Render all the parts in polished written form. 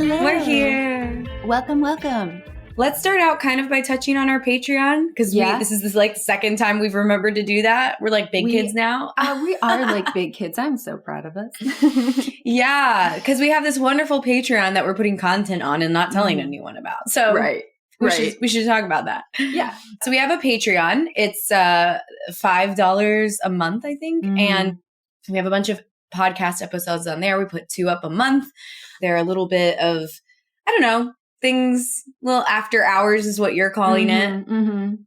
Hello. We're here. Welcome, welcome. Let's start out kind of by touching on our Patreon because this is like second time we've remembered to do that. We're like big kids now. We are like big kids. I'm so proud of us. Yeah, because we have this wonderful Patreon that we're putting content on and not telling anyone about. So we should talk about that. Yeah. So we have a Patreon. It's $5 a month, I think. And we have a bunch of podcast episodes on there. We put 2 up a month. They're a little bit of, I don't know, things, little after hours is what you're calling it.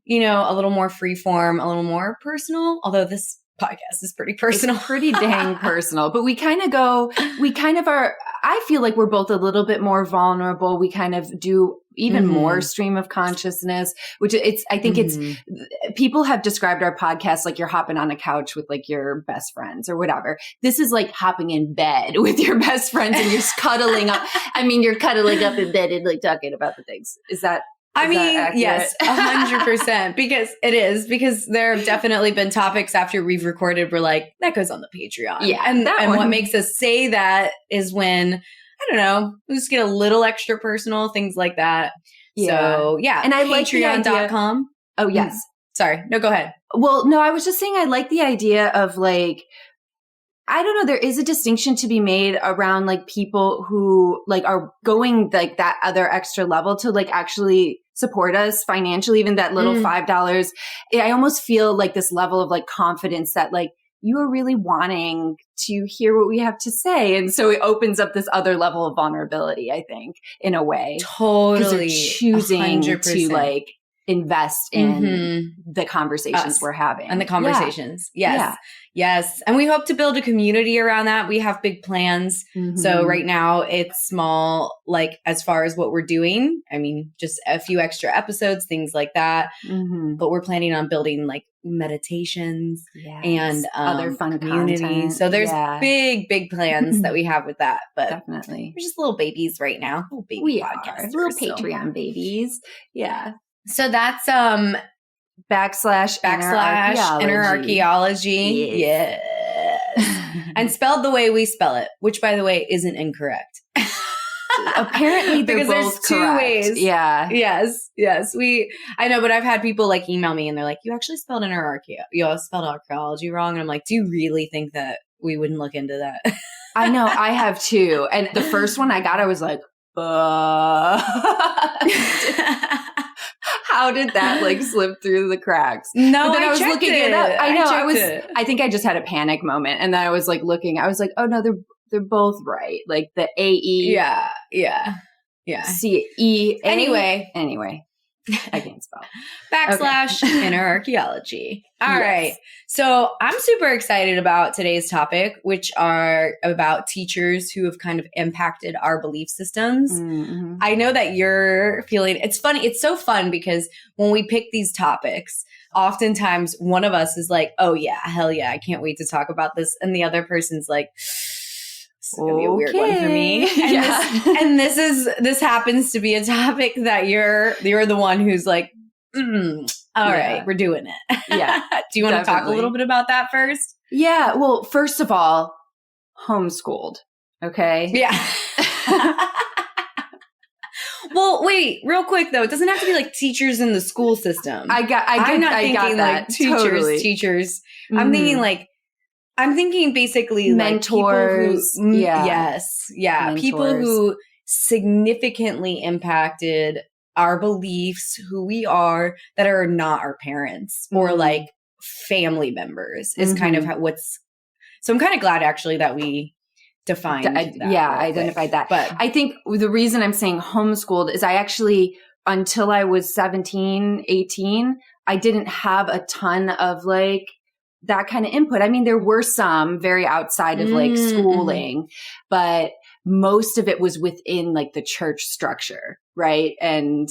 You know, a little more free form, a little more personal, although this podcast is pretty personal. It's pretty dang personal, but we kind of are, I feel like we're both a little bit more vulnerable. We kind of do even more stream of consciousness, which I think it's, people have described our podcast like you're hopping on a couch with like your best friends or whatever. This is like hopping in bed with your best friends and you're cuddling up. I mean, you're cuddling up in bed and like talking about the things. Is that yes, 100%. Because there have definitely been topics after we've recorded, we're like, that goes on the Patreon. Yeah. And what makes us say that is when, I don't know, we just get a little extra personal, things like that. Yeah. So yeah. And I like Patreon.com. Oh, yes. Sorry. No, go ahead. Well, no, I was just saying I like the idea of like, I don't know, there is a distinction to be made around like people who like are going like that other extra level to like actually support us financially, even that little $5. I almost feel like this level of like confidence that like you are really wanting to hear what we have to say. And so it opens up this other level of vulnerability, I think, in a way. Totally. Because they're choosing 100%. to like invest in the conversations we're having. And the conversations. Yeah. Yes. Yeah. Yes. And we hope to build a community around that. We have big plans. So right now it's small, like as far as what we're doing. I mean, just a few extra episodes, things like that. But we're planning on building like meditations and other fun community. content. So there's big plans that we have with that. But definitely. We're just little babies right now. Little baby we podcasters. Are. Little Patreon babies. Yeah. So that's backslash inner archaeology. Yes. And spelled the way we spell it, which by the way isn't incorrect. Apparently they're because both there's 2 correct. ways. Yeah. Yes. I know, but I've had people like email me and they're like, you actually spelled you spelled archaeology wrong. And I'm like, do you really think that we wouldn't look into that? I know, I have too. And the first one I got, I was like, how did that like slip through the cracks? No, but then I was checked looking it up. I know. I think I just had a panic moment, and then I was like looking. I was like, oh no, they're both right. Like the AE. Yeah. CE. Anyway. I can't spell. / inner archaeology. All right. So I'm super excited about today's topic, which are about teachers who have kind of impacted our belief systems. I know that you're feeling, it's funny. It's so fun because when we pick these topics, oftentimes one of us is like, oh yeah, hell yeah, I can't wait to talk about this. And the other person's like, this is going to be a weird one for me. And this happens to be a topic that you're the one who's like, all right, we're doing it. Yeah. Do you want to talk a little bit about that first? Yeah. Well, first of all, homeschooled. Okay. Yeah. Well, wait, real quick though. It doesn't have to be like teachers in the school system. I'm not thinking like teachers. I'm thinking basically mentors. Like mentors. People who significantly impacted our beliefs, who we are, that are not our parents or like family members is kind of so I'm kind of glad actually that we defined that. Identified that. But I think the reason I'm saying homeschooled is I actually, until I was 17, 18, I didn't have a ton of like that kind of input. I mean, there were some very outside of like schooling, but most of it was within like the church structure. Right. And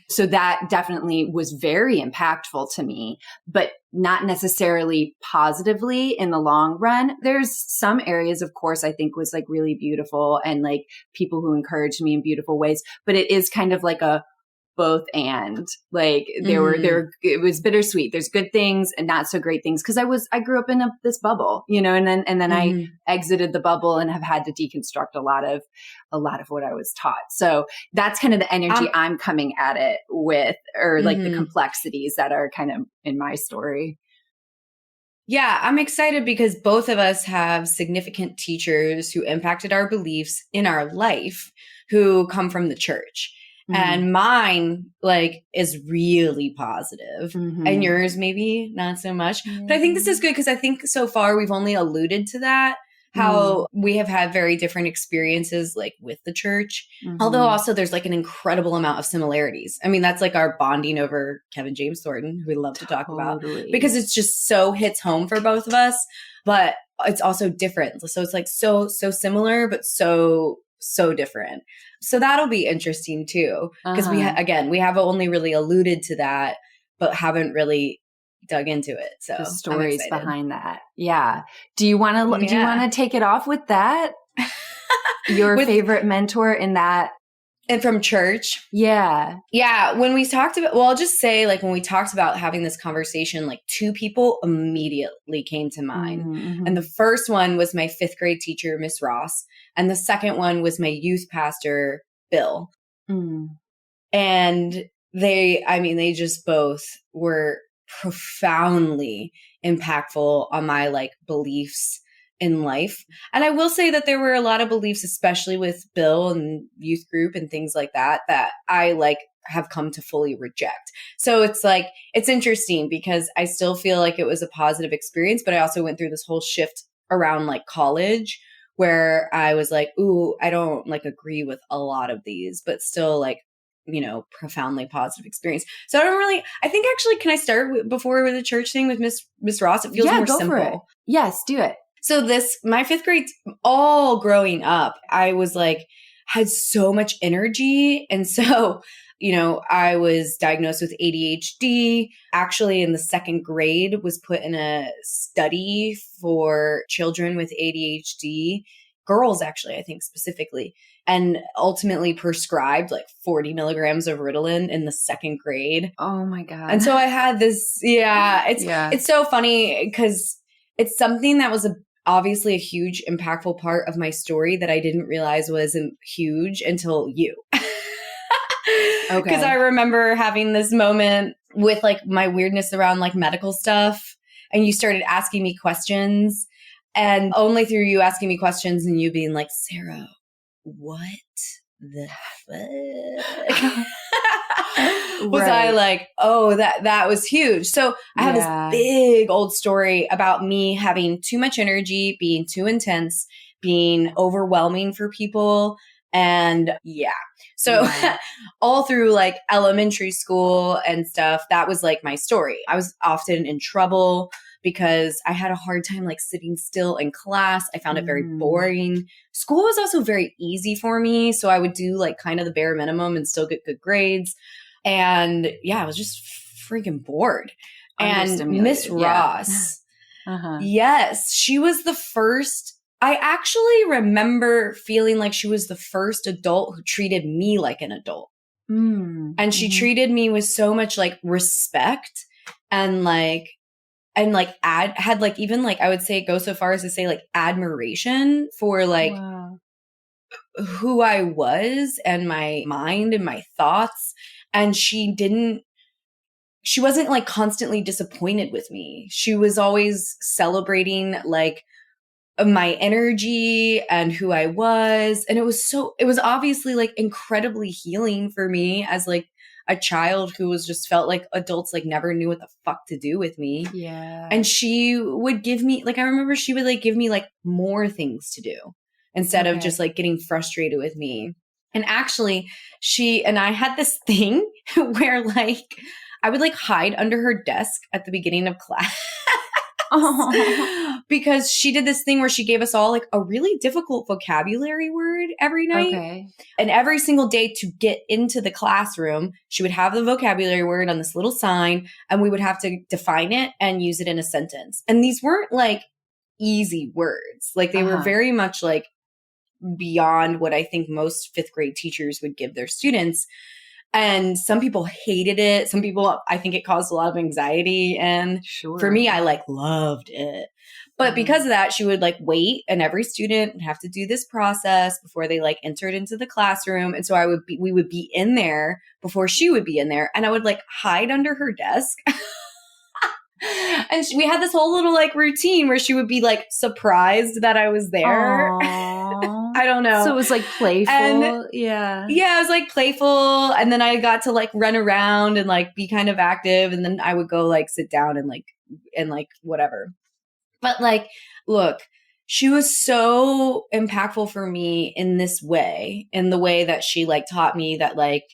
so that definitely was very impactful to me, but not necessarily positively in the long run. There's some areas, of course, I think was like really beautiful and like people who encouraged me in beautiful ways, but it is kind of like a both and like it was bittersweet. There's good things and not so great things. Cause I grew up in this bubble, and then I exited the bubble and have had to deconstruct a lot of what I was taught. So that's kind of the energy I'm coming at it with, or like the complexities that are kind of in my story. Yeah, I'm excited because both of us have significant teachers who impacted our beliefs in our life who come from the church. And mine like is really positive. And yours maybe not so much. But I think this is good because I think so far we've only alluded to that, how we have had very different experiences like with the church. Although also there's like an incredible amount of similarities. I mean, that's like our bonding over Kevin James Thornton, who we love to talk about, because it's just so hits home for both of us, but it's also different. So it's like so similar, but so different. So that'll be interesting too, because we have only really alluded to that, but haven't really dug into it. So the stories behind that. Yeah. Do you want to take it off with that? Your favorite mentor in that? And from church? Yeah. Yeah. When we talked about, I'll just say like when we talked about having this conversation, like two people immediately came to mind. And the first one was my 5th grade teacher, Miss Ross. And the second one was my youth pastor, Bill. And they just both were profoundly impactful on my like beliefs in life. And I will say that there were a lot of beliefs, especially with Bill and youth group and things like that I like have come to fully reject. So it's like, it's interesting because I still feel like it was a positive experience, but I also went through this whole shift around like college where I was like, ooh, I don't like agree with a lot of these, but still like, profoundly positive experience. So I think actually, can I start before with the church thing with Miss Ross? It feels more simple. For it. Yes, do it. So my 5th grade, all growing up, I was like, had so much energy. And so, I was diagnosed with ADHD. Actually, in the 2nd grade, was put in a study for children with ADHD, girls actually, I think specifically, and ultimately prescribed like 40 milligrams of Ritalin in the 2nd grade. Oh my God. And so I had this, it's so funny because it's something that was obviously a huge, impactful part of my story that I didn't realize was huge until you. Okay. Because I remember having this moment with like my weirdness around like medical stuff, and you started asking me questions, and only through you asking me questions and you being like, Sarah, what the fuck? Was I like, oh, that was huge. So I have this big old story about me having too much energy, being too intense, being overwhelming for people. And so all through like elementary school and stuff, that was like my story. I was often in trouble because I had a hard time like sitting still in class. I found it very boring. School was also very easy for me. So I would do like kind of the bare minimum and still get good grades. And I was just freaking bored. And Miss Ross, yes, she was the first. I actually remember feeling like she was the first adult who treated me like an adult. And she treated me with so much like respect and had like, even like, I would say go so far as to say like admiration for like who I was and my mind and my thoughts. And she wasn't like constantly disappointed with me. She was always celebrating like my energy and who I was. And it was obviously like incredibly healing for me as like a child who was just felt like adults like never knew what the fuck to do with me. Yeah. And she would give me, like, I remember she would like give me like more things to do instead of just like getting frustrated with me. And actually she and I had this thing where like I would like hide under her desk at the beginning of class. Because she did this thing where she gave us all like a really difficult vocabulary word every night. Okay. And every single day to get into the classroom, she would have the vocabulary word on this little sign and we would have to define it and use it in a sentence. And these weren't like easy words. Like they were very much like beyond what I think most 5th grade teachers would give their students. And some people hated it. Some people, I think it caused a lot of anxiety. And for me, I like loved it. But because of that, she would like wait, and every student would have to do this process before they like entered into the classroom. And so we would be in there before she would be in there, and I would like hide under her desk. And we had this whole little like routine where she would be like surprised that I was there. I don't know. So it was like playful. And, yeah, it was like playful. And then I got to like run around and like be kind of active. And then I would go like sit down and like whatever. But like, look, she was so impactful for me in this way, in the way that she like taught me that like,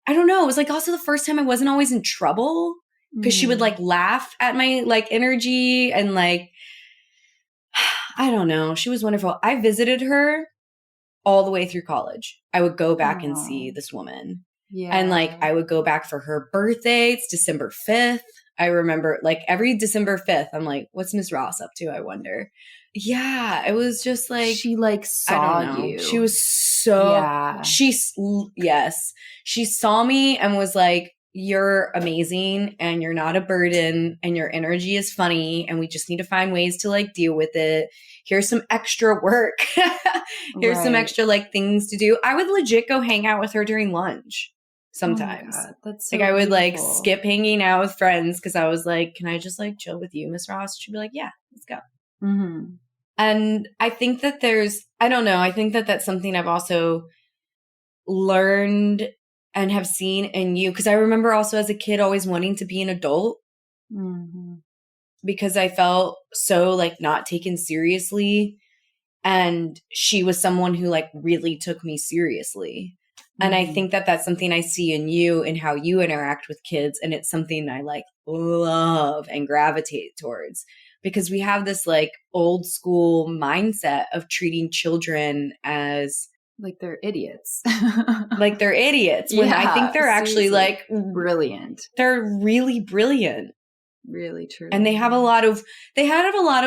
I don't know. It was like also the first time I wasn't always in trouble. Because she would like laugh at my like energy and like, I don't know. She was wonderful. I visited her all the way through college. I would go back and see this woman. Yeah. And like, I would go back for her birthday. It's December 5th. I remember like every December 5th, I'm like, what's Miss Ross up to? I wonder. Yeah. It was just like. She like saw you. She was so. Yeah. Yes. She saw me and was like, you're amazing and you're not a burden and your energy is funny and we just need to find ways to like deal with it. Here's some extra work. Here's some extra like things to do. I would legit go hang out with her during lunch sometimes. Oh that's so like I would like skip hanging out with friends because I was like, can I just like chill with you, Miss Ross? She'd be like, yeah, let's go. Mm-hmm. And I think that I don't know. I think that that's something I've also learned and have seen in you. Because I remember also as a kid always wanting to be an adult because I felt so like not taken seriously. And she was someone who like really took me seriously. And I think that that's something I see in you and how you interact with kids. And it's something I like love and gravitate towards because we have this like old school mindset of treating children as like they're idiots. Like they're idiots. When I think they're actually like brilliant. They're really brilliant. Really true. And they have a lot of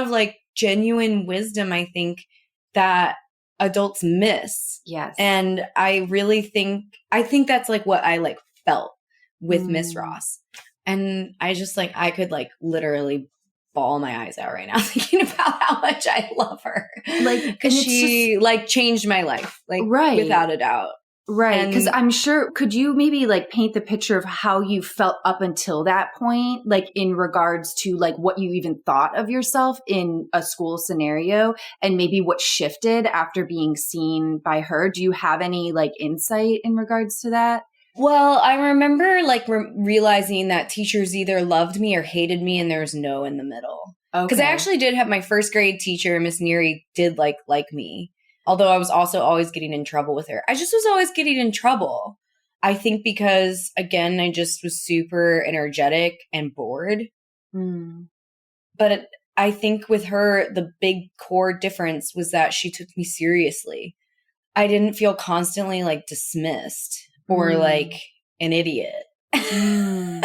like genuine wisdom, I think, that adults miss. Yes. And I think that's like what I like felt with Miss Ross. And I just like, I could like literally bawl my eyes out right now thinking about how much I love her. Like, because she just, like changed my life, like without a doubt. Right. Because I'm sure, could you maybe like paint the picture of how you felt up until that point, like in regards to like what you even thought of yourself in a school scenario and maybe what shifted after being seen by her? Do you have any like insight in regards to that? Well, I remember like realizing that teachers either loved me or hated me and there was no in the middle. Because I actually did have my first grade teacher, Miss Neary, did like me. Although I was also always getting in trouble with her. I just was always getting in trouble. I think because, again, I just was super energetic and bored. But I think with her, the big core difference was that she took me seriously. I didn't feel constantly like dismissed or like an idiot. That's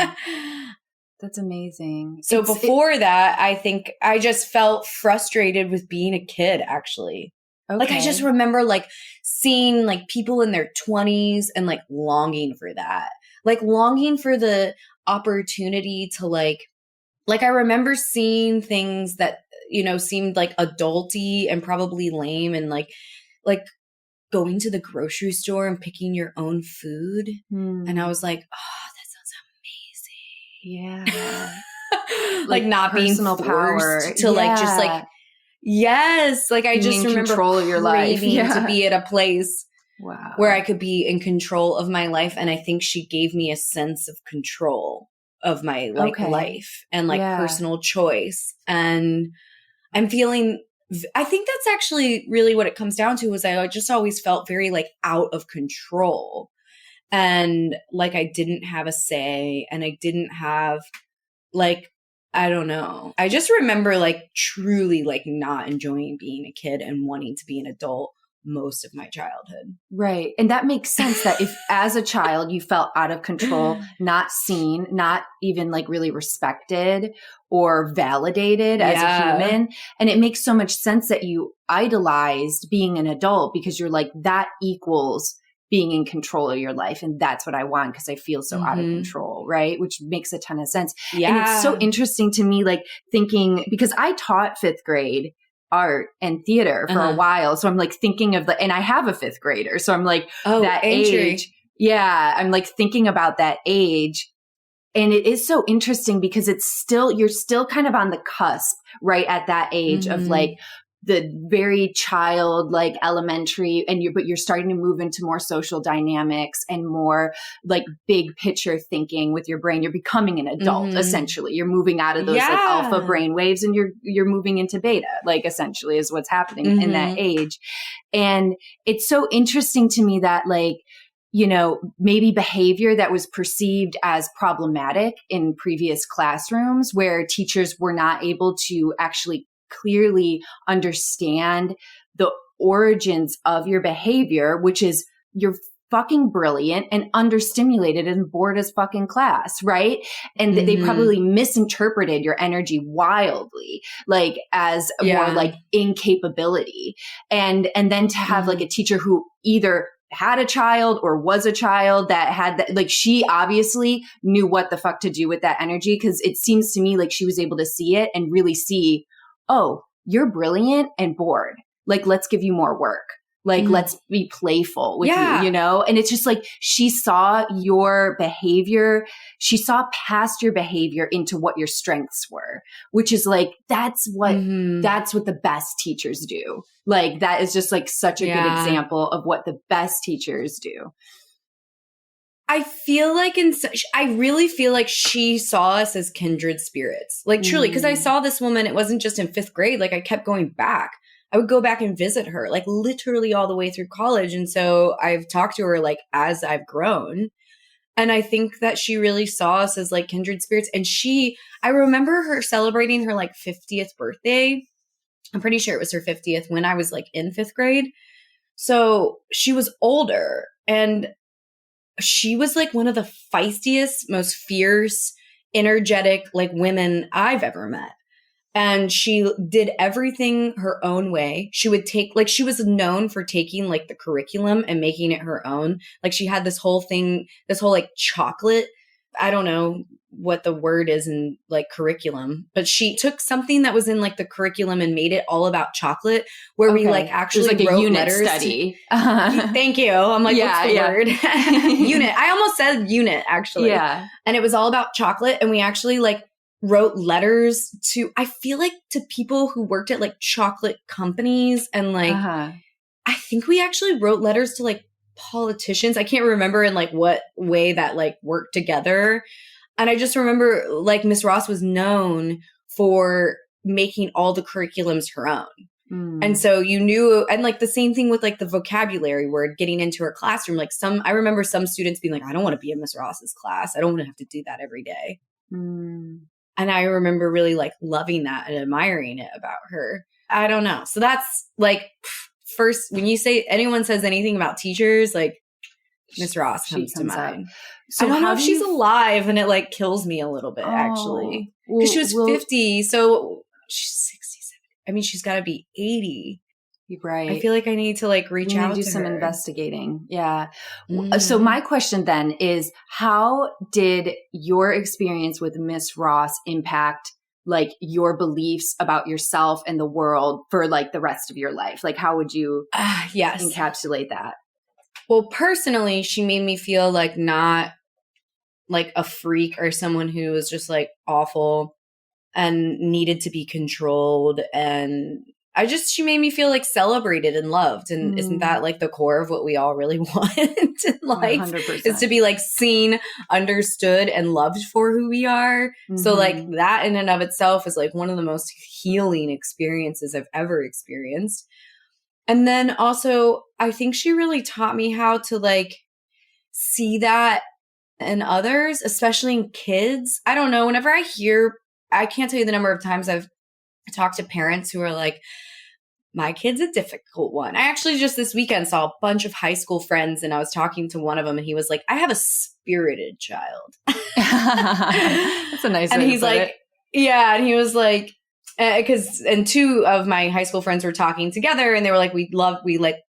amazing. So before that, I think I just felt frustrated with being a kid, actually. Okay. Like, I just remember, like, seeing, like, people in their 20s and, like, longing for that. Like, longing for the opportunity to, like, I remember seeing things that, you know, seemed, like, adulty and probably lame and, like going to the grocery store and picking your own food. And I was like, oh, that sounds amazing. Yeah. like, not being forced power. To, like, just, like, yes, like I just remember control of your life to be at a place where I could be in control of my life. And I think she gave me a sense of control of my life and like personal choice. And I'm feeling, I think that's actually really what it comes down to is I just always felt very like out of control and like I didn't have a say and I didn't have like, I don't know. I just remember like truly like not enjoying being a kid and wanting to be an adult most of my childhood. Right. And that makes sense that if as a child you felt out of control, not seen, not even like really respected or validated as a human. And it makes so much sense that you idolized being an adult because you're like, that equals being in control of your life. And that's what I want because I feel so out of control, right? Which makes a ton of sense. Yeah. And it's so interesting to me, like thinking, because I taught fifth grade art and theater for a while. So I'm like thinking of and I have a fifth grader. So I'm like, that age. Yeah. I'm like thinking about that age. And it is so interesting because you're still kind of on the cusp, right? At that age of like the very child, like elementary, but you're starting to move into more social dynamics and more like big picture thinking with your brain. You're becoming an adult, essentially. You're moving out of those like alpha brain waves and you're moving into beta, like essentially is what's happening in that age. And it's so interesting to me that like, you know, maybe behavior that was perceived as problematic in previous classrooms where teachers were not able to actually clearly understand the origins of your behavior, which is you're fucking brilliant and understimulated and bored as fucking class, right? And they probably misinterpreted your energy wildly, like as more like incapability. And then to have like a teacher who either had a child or was a child that had that, like she obviously knew what the fuck to do with that energy. Cause it seems to me like she was able to see it and really see, oh, you're brilliant and bored. Like, let's give you more work. Like, let's be playful with you, you know? And it's just like, she saw your behavior. She saw past your behavior into what your strengths were, which is like, that's what the best teachers do. Like, that is just like such a good example of what the best teachers do. I feel like I really feel like she saw us as kindred spirits, like truly, because I saw this woman, it wasn't just in fifth grade. Like I kept going back. I would go back and visit her like literally all the way through college. And so I've talked to her like as I've grown. And I think that she really saw us as like kindred spirits. And I remember her celebrating her like 50th birthday. I'm pretty sure it was her 50th when I was like in fifth grade. So she was older and she was like one of the feistiest, most fierce, energetic like women I've ever met. And she did everything her own way. She would she was known for taking like the curriculum and making it her own. Like she had this whole like chocolate, I don't know what the word is in like curriculum, but she took something that was in like the curriculum and made it all about chocolate where we like actually like wrote a unit letters study. Thank you. I'm like, what's the word? Unit. I almost said unit actually. Yeah. And it was all about chocolate. And we actually like wrote letters I feel like to people who worked at like chocolate companies and like, I think we actually wrote letters to like politicians. I can't remember in like what way that like worked together. And I just remember like Miss Ross was known for making all the curriculums her own. And so you knew, and like the same thing with like the vocabulary word getting into her classroom. Like I remember some students being like, I don't want to be in Miss Ross's class. I don't want to have to do that every day. And I remember really like loving that and admiring it about her. I don't know. So that's like first, when anyone says anything about teachers, like Miss Ross comes to mind. So I don't know if she's alive, and it like kills me a little bit actually. Because she was 50. So she's 67. I mean, she's got to be 80. Right. I feel like I need to like reach out to do some her. investigating. Yeah. So my question then is, how did your experience with Miss Ross impact like your beliefs about yourself and the world for like the rest of your life? Like, how would you encapsulate that? Well, personally, she made me feel like not like a freak or someone who was just like awful and needed to be controlled. And she made me feel like celebrated and loved. And isn't that like the core of what we all really want in life? 100%. Is to be like seen, understood, and loved for who we are. So like that in and of itself is like one of the most healing experiences I've ever experienced. And then also, I think she really taught me how to like see that in others, especially in kids. I don't know. Whenever I can't tell you the number of times I've talked to parents who are like, my kid's a difficult one. I actually just this weekend saw a bunch of high school friends and I was talking to one of them and he was like, I have a spirited child. That's a nice way and he's to put like, it. Yeah. And he was like, and two of my high school friends were talking together and they were like, we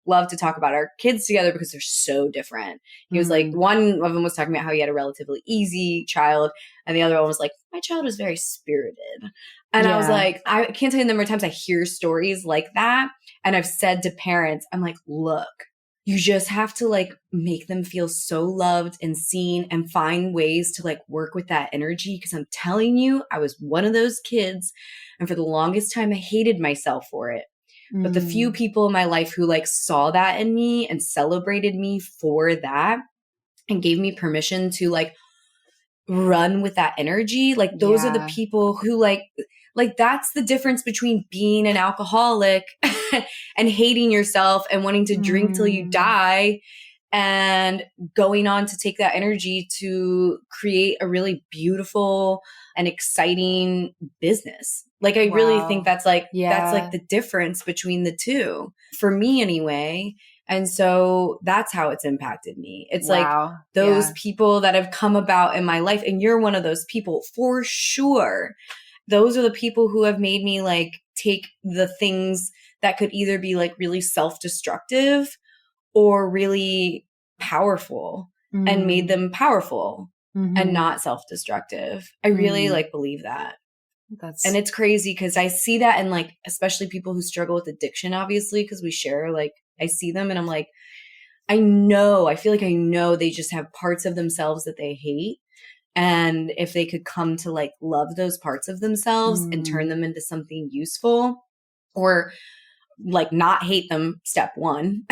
love to talk about our kids together because they're so different. He was like, one of them was talking about how he had a relatively easy child, and the other one was like, my child was very spirited. And I was like, I can't tell you the number of times I hear stories like that. And I've said to parents, I'm like, look, you just have to like make them feel so loved and seen and find ways to like work with that energy. Cause I'm telling you, I was one of those kids. And for the longest time, I hated myself for it. But the few people in my life who like saw that in me and celebrated me for that and gave me permission to like run with that energy, like those are the people who like that's the difference between being an alcoholic and hating yourself and wanting to drink till you die and going on to take that energy to create a really beautiful and exciting business. Like, I really think that's like the difference between the two for me anyway. And so that's how it's impacted me. It's like those people that have come about in my life, and you're one of those people for sure. Those are the people who have made me like take the things that could either be like really self-destructive or really powerful and made them powerful and not self-destructive. I really like believe that. And it's crazy because I see that in like, especially people who struggle with addiction, obviously, because we share, like, I see them and I'm like, I feel like I know they just have parts of themselves that they hate. And if they could come to like love those parts of themselves and turn them into something useful, or like not hate them, step one,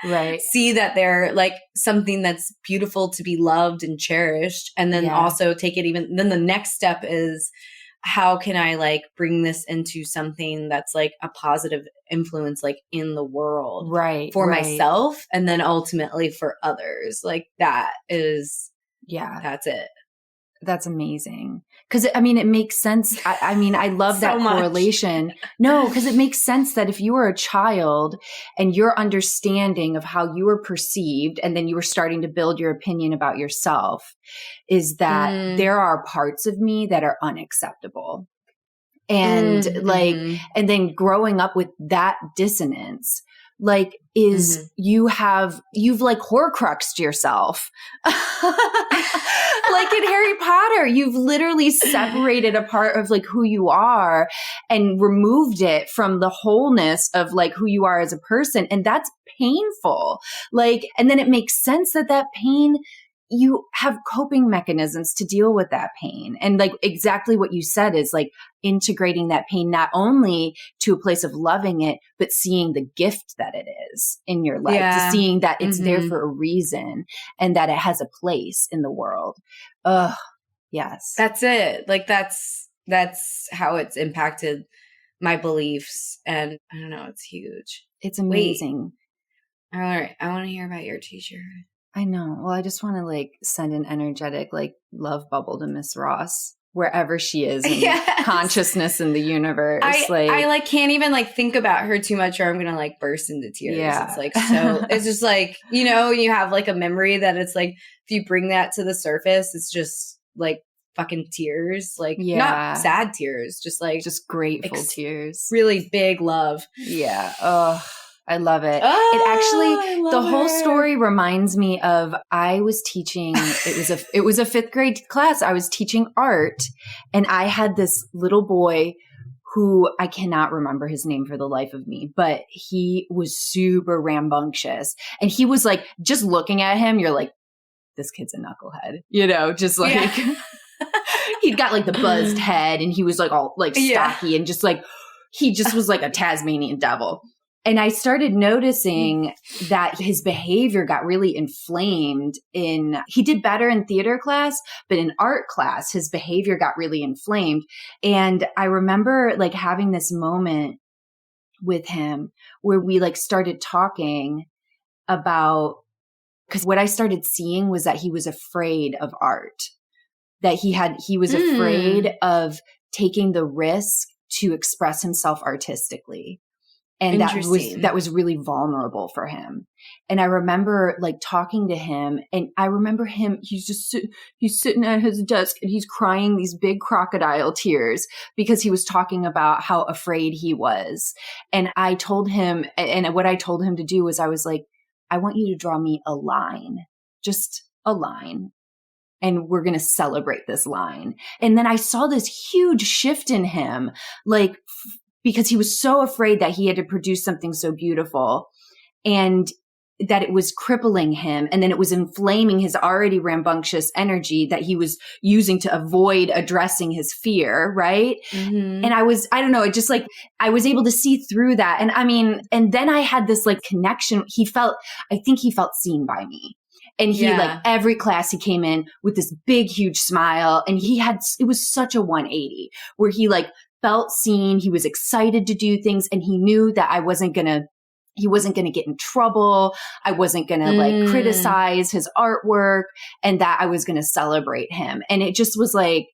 right. See that they're like something that's beautiful to be loved and cherished. And then also take it then the next step is, how can I like bring this into something that's like a positive influence, like in the world, for myself, and then ultimately for others. Like that is, that's it. That's amazing. Cause I mean, it makes sense. I mean, I love that correlation. No, cause it makes sense that if you were a child and your understanding of how you were perceived, and then you were starting to build your opinion about yourself, is that there are parts of me that are unacceptable. And and then growing up with that dissonance, like is you've like Horcruxed yourself. Like in Harry Potter, you've literally separated a part of like who you are and removed it from the wholeness of like who you are as a person. And that's painful. Like, and then it makes sense that pain, you have coping mechanisms to deal with that pain. And like exactly what you said is like integrating that pain, not only to a place of loving it, but seeing the gift that it is in your life, seeing that it's there for a reason and that it has a place in the world. Oh, yes. That's it. Like that's how it's impacted my beliefs. And I don't know, it's huge. It's amazing. Wait. All right. I want to hear about your t-shirt. I know. Well, I just want to like send an energetic like love bubble to Miss Ross wherever she is in consciousness in the universe. I like can't even like think about her too much or I'm gonna like burst into tears. Yeah. It's like so it's just like, you know, you have like a memory that it's like if you bring that to the surface, it's just like fucking tears. Like not sad tears, just like just grateful tears. Really big love. Yeah. Oh, I love it. It actually, the whole story reminds me of, I was teaching, it was a fifth grade class. I was teaching art and I had this little boy who I cannot remember his name for the life of me, but he was super rambunctious and he was like, just looking at him, you're like, this kid's a knucklehead, you know, just like, he'd got like the buzzed head and he was like all like stocky and just like, he just was like a Tasmanian devil. And I started noticing that his behavior got really inflamed he did better in theater class, but in art class, his behavior got really inflamed. And I remember like having this moment with him where we like started talking about, because what I started seeing was that he was afraid of art, that he was afraid of taking the risk to express himself artistically. And that was really vulnerable for him. And I remember like talking to him, and I remember him, he's sitting at his desk and he's crying these big crocodile tears because he was talking about how afraid he was. And I told him, and what I told him to do was I was like, I want you to draw me a line, just a line. And we're going to celebrate this line. And then I saw this huge shift in him, like, because he was so afraid that he had to produce something so beautiful and that it was crippling him. And then it was inflaming his already rambunctious energy that he was using to avoid addressing his fear. Right. Mm-hmm. And I don't know, it just like, I was able to see through that. And I mean, and then I had this like connection. I think he felt seen by me. And he like every class he came in with this big, huge smile. And it was such a 180 where he like felt seen. He was excited to do things, and he knew that he wasn't going to get in trouble. I wasn't going to like criticize his artwork, and that I was going to celebrate him. And it just was like,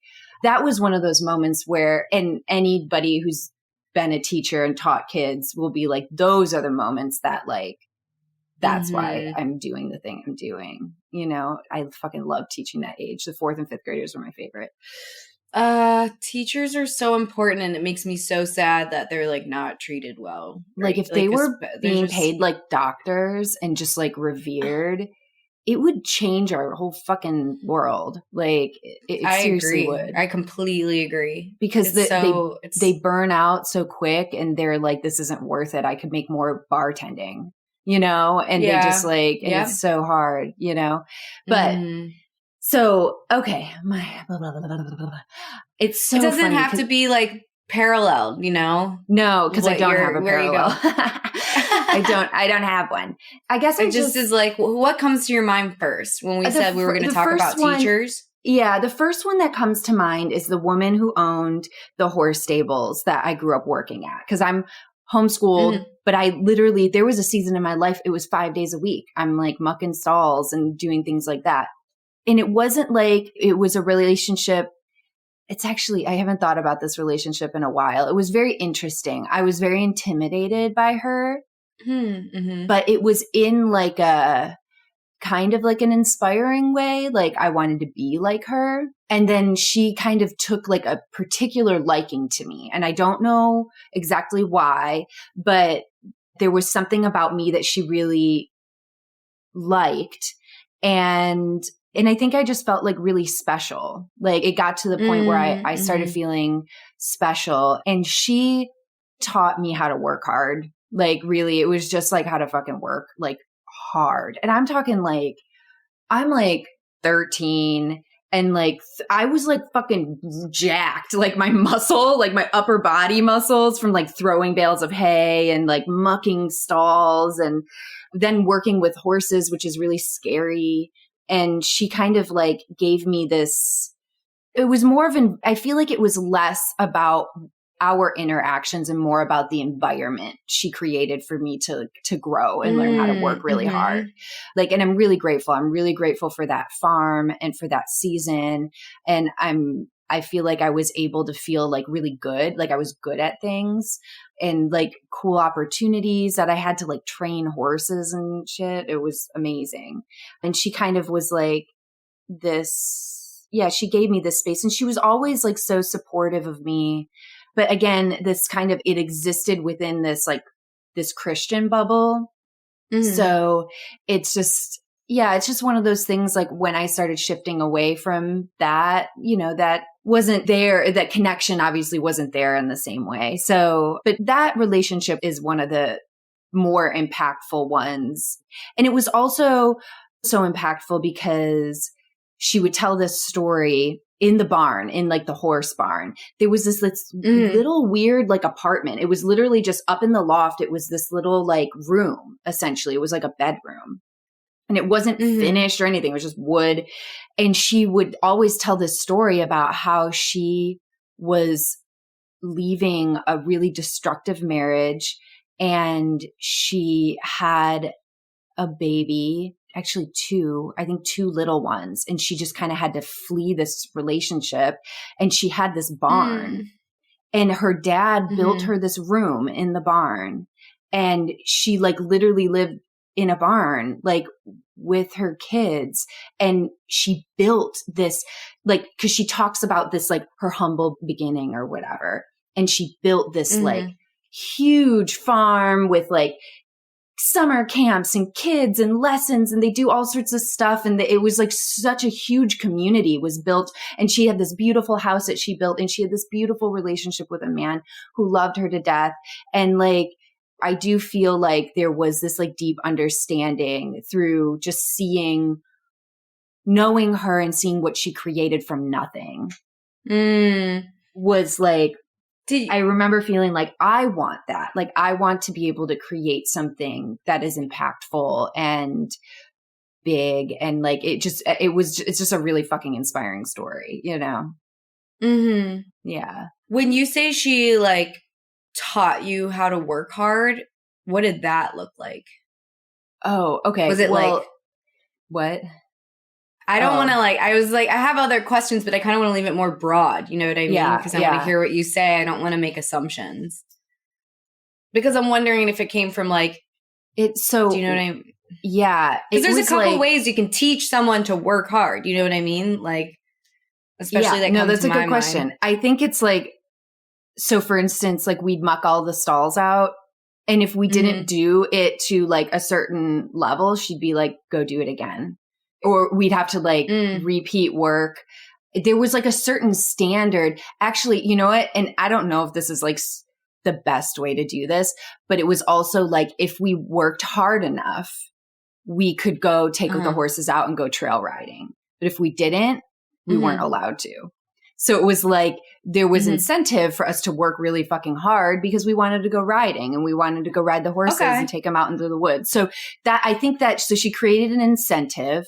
that was one of those moments where, and anybody who's been a teacher and taught kids will be like, those are the moments that like, that's why I'm doing the thing I'm doing. You know, I fucking love teaching that age. The 4th and 5th graders were my favorite. Teachers are so important, and it makes me so sad that they're like not treated well. Right? Like if they were being paid like doctors and just like revered, it would change our whole fucking world. Like it seriously would. I completely agree. Because they burn out so quick, and they're like, this isn't worth it. I could make more bartending, you know? And they just like, and it's so hard, you know? But so, okay, my blah, blah, blah, blah, blah, blah. It's so it doesn't funny have to be like paralleled, you know? No, because I don't have a parallel. I don't have one. I guess it just is like, what comes to your mind first when we said we were going to talk about teachers? Yeah, the first one that comes to mind is the woman who owned the horse stables that I grew up working at. Because I'm homeschooled, but I literally, there was a season in my life, it was 5 days a week. I'm like mucking stalls and doing things like that. And it wasn't like it was a relationship. It's actually, I haven't thought about this relationship in a while. It was very interesting. I was very intimidated by her, but it was in like a kind of like an inspiring way. Like I wanted to be like her. And then she kind of took like a particular liking to me. And I don't know exactly why, but there was something about me that she really liked. And I think I just felt like really special. Like it got to the point where I started feeling special, and she taught me how to work hard. Like really, it was just like how to fucking work like hard. And I'm talking like, I'm like 13 and like, I was like fucking jacked, like my muscle, like my upper body muscles from like throwing bales of hay and like mucking stalls and then working with horses, which is really scary. And she kind of like gave me this, it was more of I feel like it was less about our interactions and more about the environment she created for me to grow and learn how to work really hard. Like, and I'm really grateful. I'm really grateful for that farm and for that season. And I feel like I was able to feel like really good. Like I was good at things and like cool opportunities that I had to like train horses and shit. It was amazing. And she kind of was like this, she gave me this space, and she was always like so supportive of me. But again, this kind of, it existed within this like this Christian bubble. So it's just, it's just one of those things like when I started shifting away from that, you know, that wasn't there, that connection obviously wasn't there in the same way. So, but that relationship is one of the more impactful ones. And it was also so impactful because she would tell this story in the barn, in like the horse barn. There was this little weird like apartment. It was literally just up in the loft. It was this little like room, essentially. It was like a bedroom. And it wasn't finished or anything. It was just wood. And she would always tell this story about how she was leaving a really destructive marriage, and she had a baby, actually two little ones. And she just kind of had to flee this relationship. And she had this barn, and her dad built her this room in the barn. And she like literally lived in a barn, like with her kids. And she built this, like, cause she talks about this, like her humble beginning or whatever. And she built this like huge farm with like summer camps and kids and lessons, and they do all sorts of stuff. And it was like such a huge community was built. And she had this beautiful house that she built, and she had this beautiful relationship with a man who loved her to death. And like, I do feel like there was this like deep understanding through just knowing her and seeing what she created from nothing was like, I remember feeling like I want that. Like I want to be able to create something that is impactful and big. And like, it's just a really fucking inspiring story, you know? Mm-hmm. Yeah. When you say she like taught you how to work hard, what did that look like? Oh, okay. Was it like what? I don't want to like, I was like, I have other questions, but I kind of want to leave it more broad. You know what I mean? Yeah. Because I want to hear what you say. I don't want to make assumptions. Because I'm wondering if it came from like, do you know what I mean? Yeah. Because there's a couple ways you can teach someone to work hard. You know what I mean? Like, especially that no, that's a good question. Mind. I think it's like, so for instance, like we'd muck all the stalls out. And if we didn't do it to like a certain level, she'd be like, go do it again. Or we'd have to like repeat work. There was like a certain standard. Actually, you know what? And I don't know if this is like the best way to do this, but it was also like if we worked hard enough, we could go take the horses out and go trail riding. But if we didn't, we weren't allowed to. So it was like there was incentive for us to work really fucking hard because we wanted to go riding and we wanted to go ride the horses and take them out into the woods. So so she created an incentive.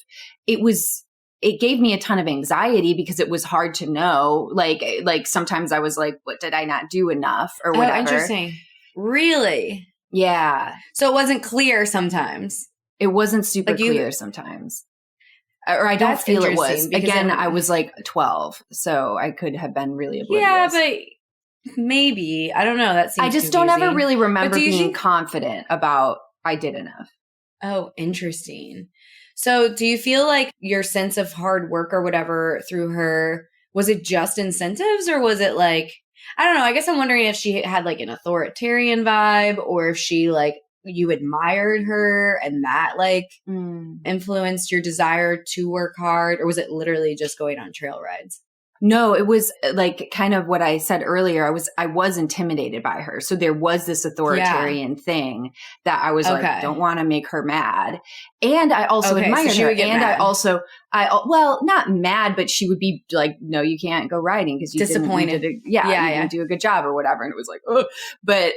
It gave me a ton of anxiety because it was hard to know. Like sometimes I was like, what did I not do enough or whatever? Oh, interesting. Really? Yeah. So it wasn't clear sometimes. It wasn't super clear sometimes. Or I don't feel it was. Again, I was like 12, so I could have been really oblivious. Yeah, but maybe. I don't know. That seems I just confusing. don't ever really remember being confident about I did enough. Oh, interesting. So do you feel like your sense of hard work or whatever through her, was it just incentives or was it like, I don't know. I guess I'm wondering if she had like an authoritarian vibe or if she like, you admired her and that like influenced your desire to work hard, or was it literally just going on trail rides? No, it was like kind of what I said earlier. I was intimidated by her. So there was this authoritarian thing that I was like, don't want to make her mad. And I also admired her. And mad. Well, not mad, but she would be like, no, you can't go riding because you disappointed. You didn't do a good job or whatever. And it was like, oh, but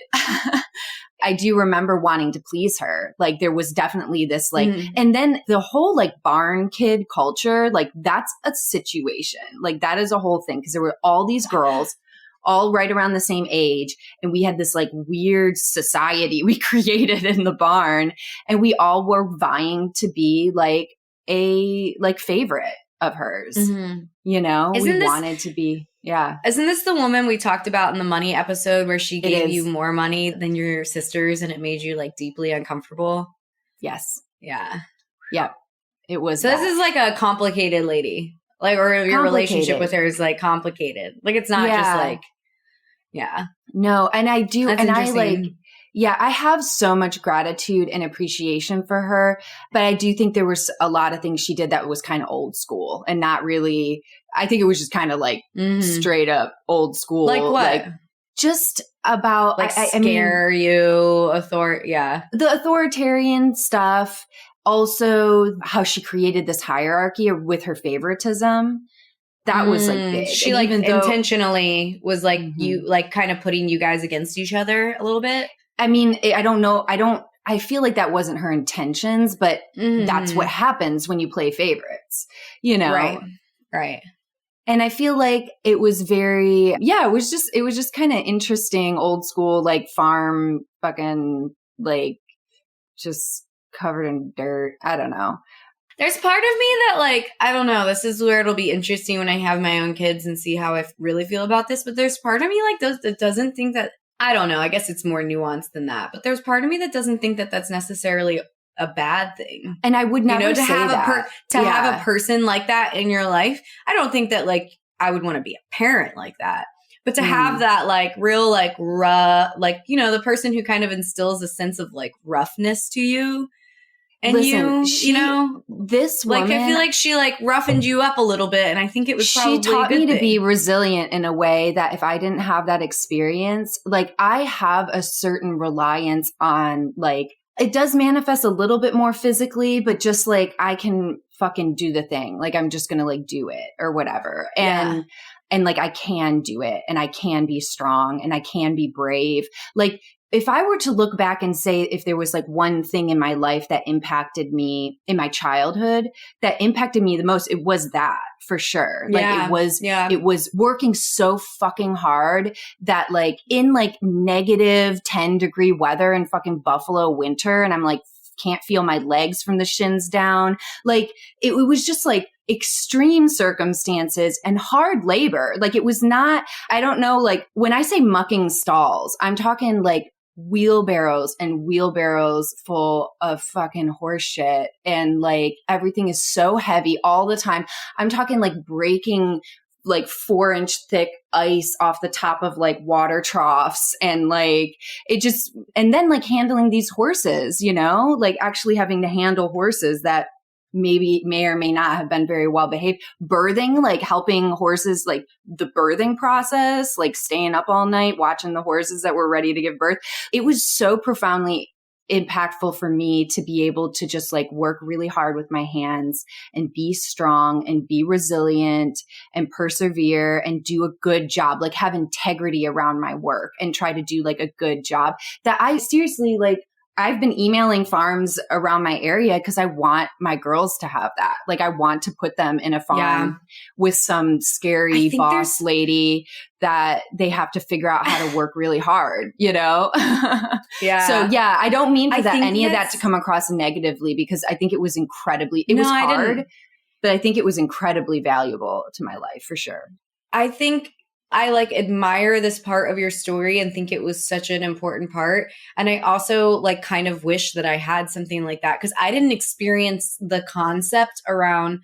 I do remember wanting to please her. Like there was definitely this like, and then the whole like barn kid culture, like that's a situation. Like that is a whole thing because there were all these girls all right around the same age. And we had this like weird society we created in the barn and we all were vying to be like a like favorite of hers, you know, wanted to be. Yeah. Isn't this the woman we talked about in the money episode where she gave you more money than your sisters and it made you like deeply uncomfortable? Yes. Yeah. Yep. It was. So this is like a complicated lady, like, or your relationship with her is like complicated. Like it's not just like, No. And I do. That's and I like, I have so much gratitude and appreciation for her, but I do think there was a lot of things she did that was kind of old school and not really, I think it was just kind of like straight up old school. Like what? Like, just about like scare you, the authoritarian stuff. Also how she created this hierarchy with her favoritism. That was like big. She like intentionally was like you like kind of putting you guys against each other a little bit. I mean, I don't know. I feel like that wasn't her intentions, but that's what happens when you play favorites, you know? Right. And I feel like it was very, it was just kind of interesting, old school, like farm fucking, like just covered in dirt. I don't know. There's part of me that like, I don't know, this is where it'll be interesting when I have my own kids and see how I really feel about this. But there's part of me like that doesn't think that I don't know. I guess it's more nuanced than that. But there's part of me that doesn't think that that's necessarily a bad thing. And I would never to say have that. have a person like that in your life. I don't think that like I would want to be a parent like that. But to have that like real like rough, like, you know, the person who kind of instills a sense of like roughness to you. And listen, you know, this woman, like I feel like she like roughened you up a little bit, and I think it was probably she taught a good me to thing. be resilient in a way that if I didn't have that experience, like I have a certain reliance on like, it does manifest a little bit more physically, but just like I can fucking do the thing. Like I'm just going to like do it or whatever. And like I can do it and I can be strong and I can be brave. Like if I were to look back and say if there was like one thing in my life that impacted me in my childhood, that impacted me the most, it was that for sure. Like it was working so fucking hard that like in like negative 10-degree weather in fucking Buffalo winter, and I'm like, can't feel my legs from the shins down. Like it was just like extreme circumstances and hard labor. Like it was not, I don't know, like when I say mucking stalls, I'm talking like wheelbarrows and wheelbarrows full of fucking horse shit. And like everything is so heavy all the time. I'm talking like breaking like 4-inch thick ice off the top of like water troughs and like it just, and then like handling these horses, you know, like actually having to handle horses that maybe may or may not have been very well behaved. Birthing, like helping horses, like the birthing process, like staying up all night, watching the horses that were ready to give birth. It was so profoundly impactful for me to be able to just like work really hard with my hands and be strong and be resilient and persevere and do a good job, like have integrity around my work and try to do like a good job. That I seriously like, I've been emailing farms around my area because I want my girls to have that. Like I want to put them in a farm with some scary boss lady that they have to figure out how to work really hard, you know? So yeah, I don't mean for any of that to come across negatively because I think it was it was hard, but I think it was incredibly valuable to my life for sure. I think I like admire this part of your story and think it was such an important part. And I also like kind of wish that I had something like that because I didn't experience the concept around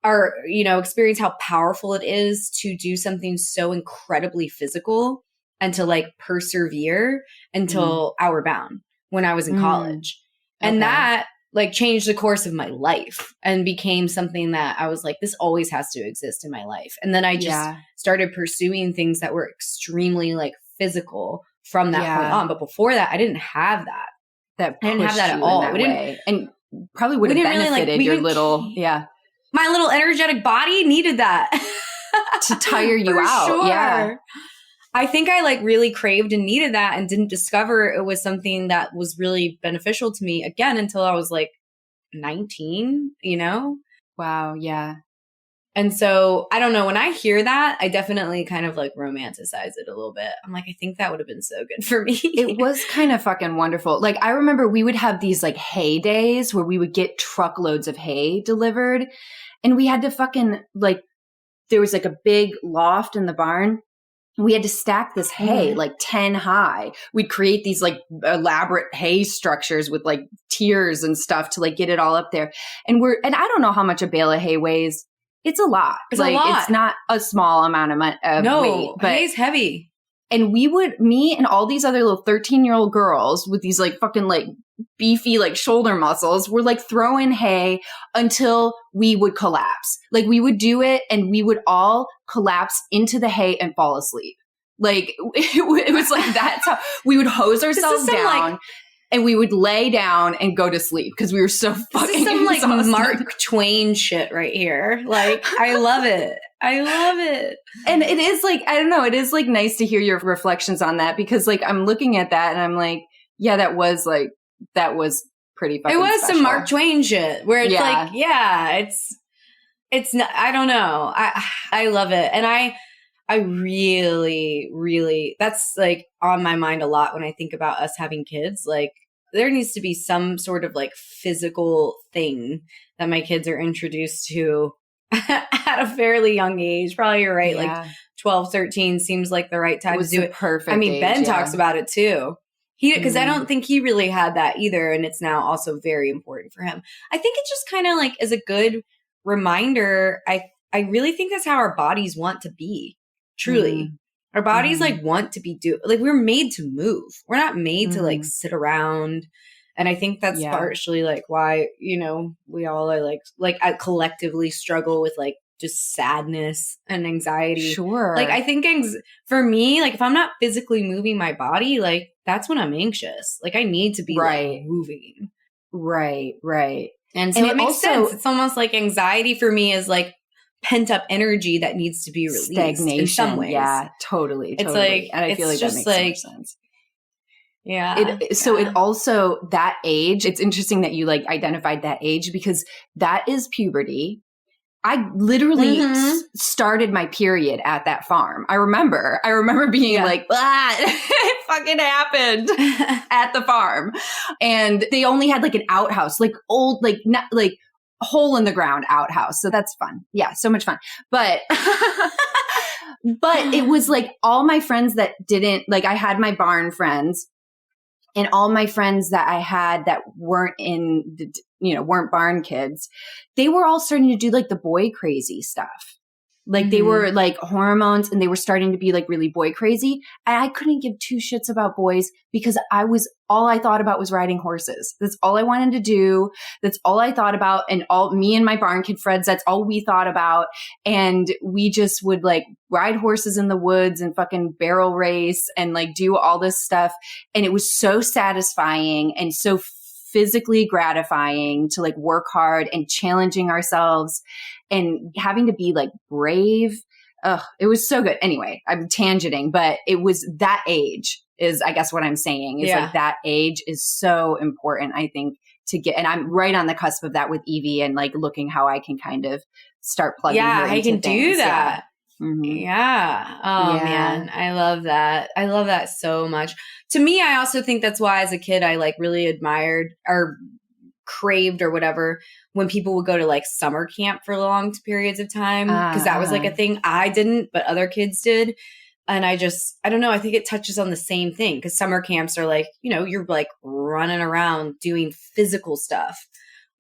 or, you know, experience how powerful it is to do something so incredibly physical and to like persevere until hour bound when I was in college. And that like changed the course of my life and became something that I was like, this always has to exist in my life. And then I just started pursuing things that were extremely like physical from that point on. But before that, I didn't have that. I didn't have that at all. And probably would have benefited your little, my little energetic body needed that to tire you out. Sure. Yeah. I think I like really craved and needed that and didn't discover it was something that was really beneficial to me again until I was like 19, you know? Wow. Yeah. And so I don't know, when I hear that, I definitely kind of like romanticize it a little bit. I'm like, I think that would have been so good for me. It was kind of fucking wonderful. Like I remember we would have these like hay days where we would get truckloads of hay delivered and we had to fucking like, there was like a big loft in the barn. We had to stack this hay like 10 high. We'd create these like elaborate hay structures with like tiers and stuff to like get it all up there. And I don't know how much a bale of hay weighs. It's a lot. It's a lot. It's not a small amount of weight. But hay's heavy. And me and all these other little 13-year-old girls with these like fucking like beefy like shoulder muscles were like throwing hay until we would collapse. Like we would do it and we would all collapse into the hay and fall asleep. Like it was like that's how we would hose ourselves down and we would lay down and go to sleep because we were so fucking some like exhausted. Mark Twain shit right here. Like I love it. I love it. And it is like, I don't know, it is like nice to hear your reflections on that because like I'm looking at that and I'm like, yeah, that was pretty fucking It was special. some Mark Twain shit where it's like, it's not, I don't know. I love it. And I really, really, that's like on my mind a lot when I think about us having kids. Like there needs to be some sort of like physical thing that my kids are introduced to at a fairly young age. Probably you're right. Yeah. Like 12, 13 seems like the right time to do it. Perfect. I mean, age, Ben talks about it too. Because I Mm. don't think he really had that either. And it's now also very important for him. I think it just kind of like is a good reminder. I really think that's how our bodies want to be. Truly. Our bodies like want to be like we're made to move. We're not made to like sit around. And I think that's partially like why, you know, we all are like I collectively struggle with like just sadness and anxiety. Sure. Like I think for me, like if I'm not physically moving my body, like that's when I'm anxious. Like I need to be like moving. Right. And so it makes sense. It's almost like anxiety for me is like pent up energy that needs to be released stagnation. In some ways. Yeah, totally. It's like, and I feel like that makes like, so much sense. Yeah. So it also, that age, it's interesting that you like identified that age because that is puberty. I literally started my period at that farm. I remember being like, it fucking happened at the farm. And they only had like an outhouse, like old, like not like hole in the ground outhouse. So that's fun. Yeah. So much fun. But, but it was like all my friends that didn't like, I had my barn friends and all my friends that I had that weren't in the, you know, weren't barn kids, they were all starting to do like the boy crazy stuff. Like they were like hormones and they were starting to be like really boy crazy. And I couldn't give two shits about boys because all I thought about was riding horses. That's all I wanted to do. That's all I thought about. And me and my barn kid friends, that's all we thought about. And we just would like ride horses in the woods and fucking barrel race and like do all this stuff. And it was so satisfying and so physically gratifying to like work hard and challenging ourselves and having to be like brave. It was so good. Anyway, I'm tangenting, but it was that age is, I guess what I'm saying is like that age is so important, I think, to get, and I'm right on the cusp of that with Evie and like looking how I can kind of start plugging her into I can things. do that. Yeah. Oh man. I love that. I love that so much. To me, I also think that's why as a kid, I like really admired or craved or whatever when people would go to like summer camp for long periods of time. Cause that was like a thing I didn't, but other kids did. And I don't know. I think it touches on the same thing because summer camps are like, you know, you're like running around doing physical stuff.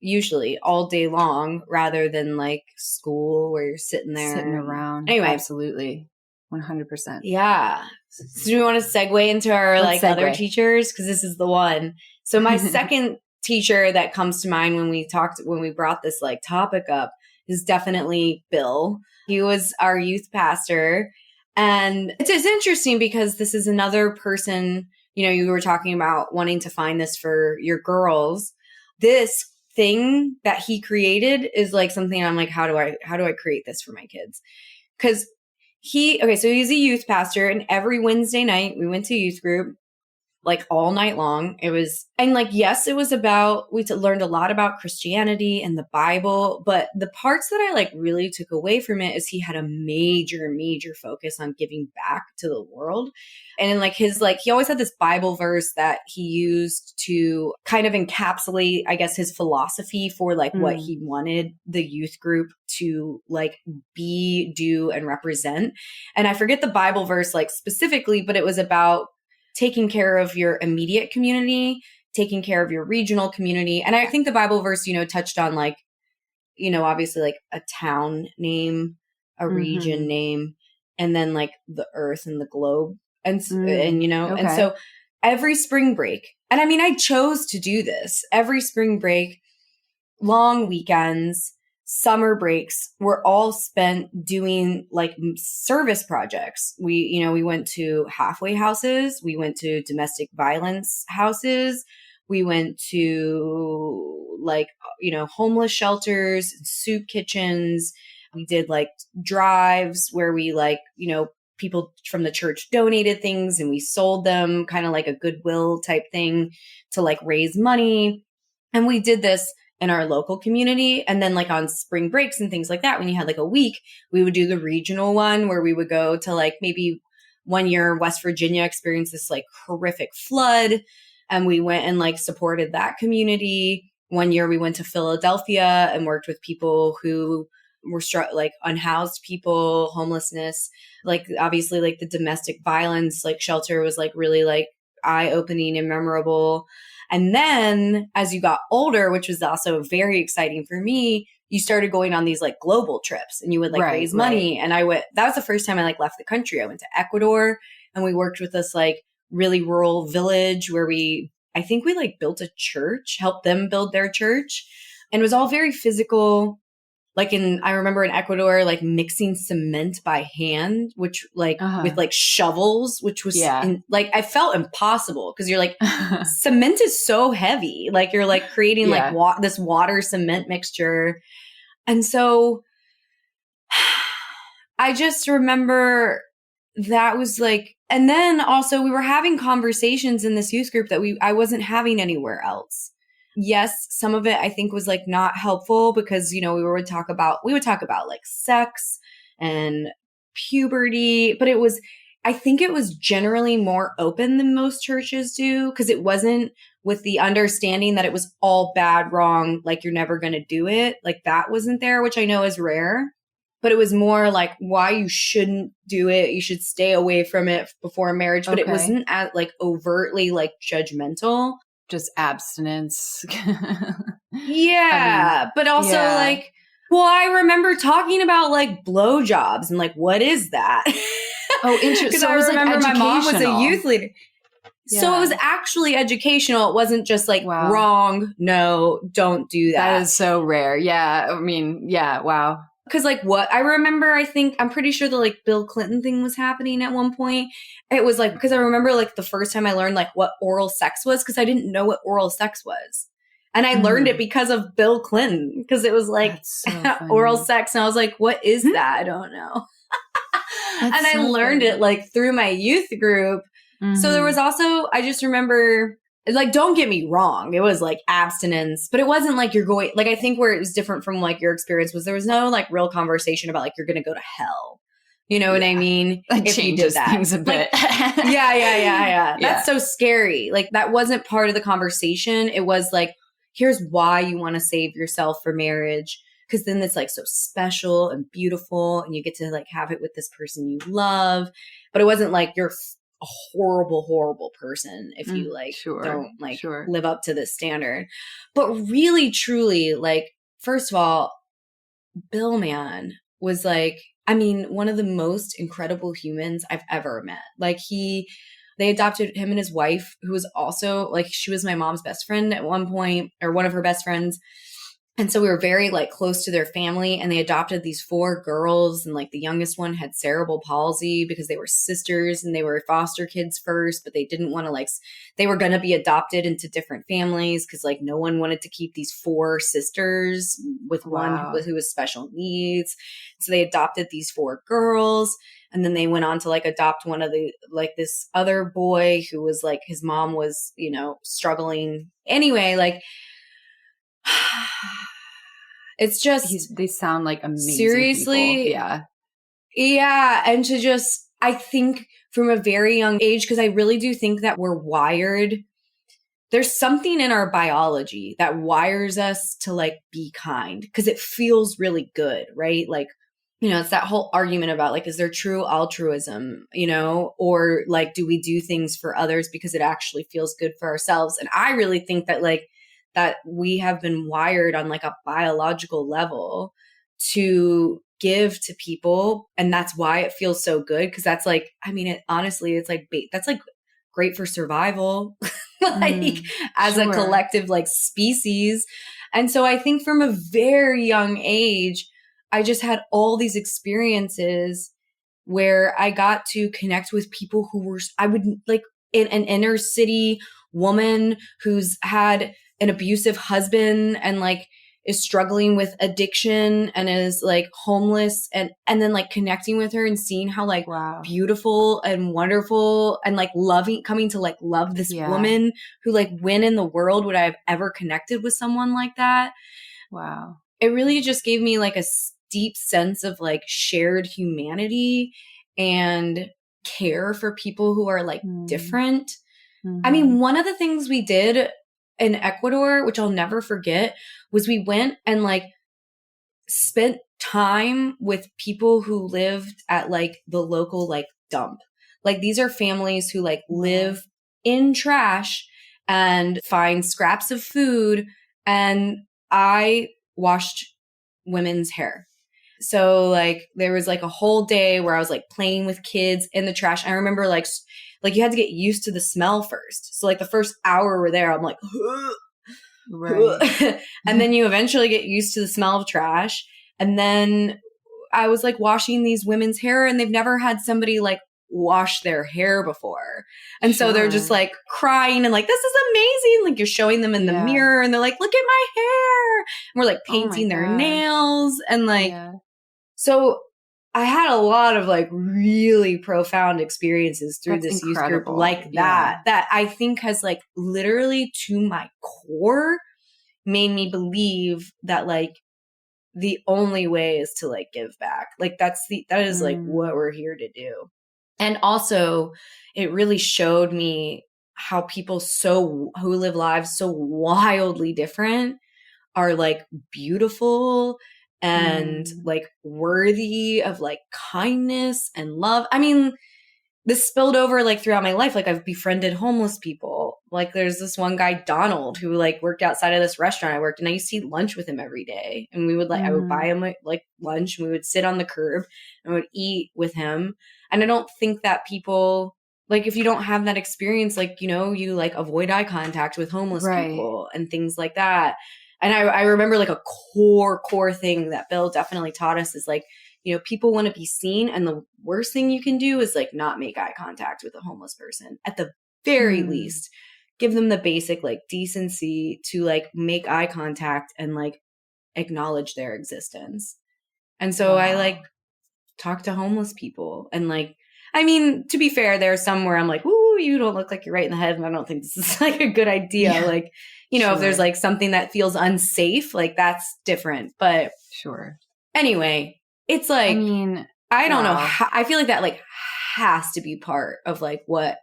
Usually all day long rather than like school where you're sitting around. Anyway. Absolutely. 100%. Yeah. So do we want to segue into our other teachers? Cause this is the one. So my second teacher that comes to mind when we brought this like topic up is definitely Bill. He was our youth pastor. And it's interesting because this is another person, you know, you were talking about wanting to find this for your girls. This thing that he created is like something I'm like, how do I create this for my kids? Because so he's a youth pastor, and every Wednesday night we went to youth group like all night long. It was about, we learned a lot about Christianity and the Bible, but the parts that I like really took away from it is he had a major, major focus on giving back to the world. And in like his, like, he always had this Bible verse that he used to kind of encapsulate, I guess, his philosophy for like what he wanted the youth group to like be, do, and represent. And I forget the Bible verse like specifically, but it was about taking care of your immediate community, taking care of your regional community. And I think the Bible verse, you know, touched on like, you know, obviously like a town name, a region name, and then like the earth and the globe. And you know, and so every spring break, and I mean, I chose to do this every spring break, long weekends, summer breaks were all spent doing like service projects. We went to halfway houses. We went to domestic violence houses. We went to like, you know, homeless shelters, soup kitchens. We did like drives where we like, you know, people from the church donated things and we sold them, kind of like a Goodwill type thing to like raise money. And we did this in our local community. And then like on spring breaks and things like that, when you had like a week, we would do the regional one where we would go to like maybe one year West Virginia experienced this like horrific flood. And we went and like supported that community. One year we went to Philadelphia and worked with people who were like unhoused people, homelessness, like obviously like the domestic violence, like shelter was like really like eye-opening and memorable. And then as you got older, which was also very exciting for me, you started going on these like global trips and you would like raise money. And that was the first time I like left the country. I went to Ecuador and we worked with this like really rural village where I think we like built a church, helped them build their church. And it was all very physical. Like I remember in Ecuador, like mixing cement by hand, which like with like shovels, which was like, I felt impossible because you're like, cement is so heavy. Like you're like creating like this water cement mixture. And so I just remember that was like, and then also we were having conversations in this youth group that I wasn't having anywhere else. Yes, some of it I think was like not helpful because, you know, we would talk about like sex and puberty, but I think it was generally more open than most churches do because it wasn't with the understanding that it was all bad, wrong, like you're never going to do it. Like that wasn't there, which I know is rare, but it was more like why you shouldn't do it. You should stay away from it before marriage, but it wasn't at like overtly like judgmental. Just abstinence. But also like, well, I remember talking about like blowjobs and like, what is that? Oh, interesting. Because I remember my mom was a youth leader. Yeah. So it was actually educational. It wasn't just like wrong. No, don't do that. That is so rare. Yeah. I mean, yeah. Wow. Because like what I remember, I'm pretty sure the like Bill Clinton thing was happening at one point. It was like, because I remember like the first time I learned like what oral sex was, because I didn't know what oral sex was. And I learned it because of Bill Clinton, because it was like oral sex. And I was like, what is that? I don't know. And I learned it like through my youth group. So there was also, I just remember, like, don't get me wrong. It was like abstinence, but it wasn't like you're going, like, I think where it was different from like your experience was there was no like real conversation about like, you're going to go to hell. You know what I mean? That changes things a bit. Like, yeah. That's so scary. Like that wasn't part of the conversation. It was like, here's why you want to save yourself for marriage. Cause then it's like so special and beautiful and you get to like have it with this person you love. But it wasn't like you're a horrible, horrible person if you like don't like live up to this standard. But really, truly, like, first of all, Bill, man, was like, I mean, one of the most incredible humans I've ever met. Like they adopted him and his wife, who was also like, she was my mom's best friend at one point, or one of her best friends. And so we were very like close to their family, and they adopted these 4 girls. And like the youngest one had cerebral palsy because they were sisters and they were foster kids first, but they didn't want to like, they were going to be adopted into different families because like no one wanted to keep these 4 sisters with one who was special needs. So they adopted these 4 girls. And then they went on to like adopt one of the, like this other boy who was like, his mom was, you know, struggling. Anyway, like, it's just they sound like amazing seriously people. Yeah. And to just, I think from a very young age, because I really do think that we're wired, there's something in our biology that wires us to like be kind because it feels really good, right? Like, you know, it's that whole argument about like, is there true altruism, you know, or like, do we do things for others because it actually feels good for ourselves? And I really think that like, that we have been wired on like a biological level to give to people. And that's why it feels so good. Cause that's like, I mean, honestly, it's like, that's like great for survival, like as a collective like species. And so I think from a very young age, I just had all these experiences where I got to connect with people who were, I would like in an inner city woman who's had an abusive husband and like is struggling with addiction and is like homeless and then like connecting with her and seeing how like beautiful and wonderful and like loving, coming to like love this woman who like when in the world would I have ever connected with someone like that? Wow. It really just gave me like a deep sense of like shared humanity and care for people who are like different. I mean, one of the things we did in Ecuador, which I'll never forget, was we went and like spent time with people who lived at like the local like dump. Like these are families who like live in trash and find scraps of food. And I washed women's hair. So like there was like a whole day where I was like playing with kids in the trash. I remember like you had to get used to the smell first. So like the first hour we're there, I'm like, right. And then you eventually get used to the smell of trash. And then I was like washing these women's hair, and they've never had somebody like wash their hair before. And so they're just like crying and like, this is amazing. Like you're showing them in the mirror and they're like, look at my hair. And we're like painting their nails and like, so I had a lot of like really profound experiences through this youth group like that I think has like literally to my core made me believe that like the only way is to like give back. Like that is like what we're here to do. And also it really showed me how people who live lives so wildly different are like beautiful and like worthy of like kindness and love. I mean, this spilled over like throughout my life. Like I've befriended homeless people. Like there's this one guy, Donald, who like worked outside of this restaurant I worked, and I used to eat lunch with him every day. And we would like, I would buy him like lunch, and we would sit on the curb and would eat with him. And I don't think that people, like if you don't have that experience, like, you know, you like avoid eye contact with homeless people and things like that. And I remember like a core thing that Bill definitely taught us is like, you know, people want to be seen, and the worst thing you can do is like not make eye contact with a homeless person. At the very least, give them the basic like decency to like make eye contact and like acknowledge their existence. And so I like talk to homeless people, and like, I mean, to be fair, there's some where I'm like, ooh, you don't look like you're right in the head, and I don't think this is like a good idea. Like, you know, if there's like something that feels unsafe, like that's different. But anyway, it's like, I mean, I don't know. I feel like that like has to be part of like what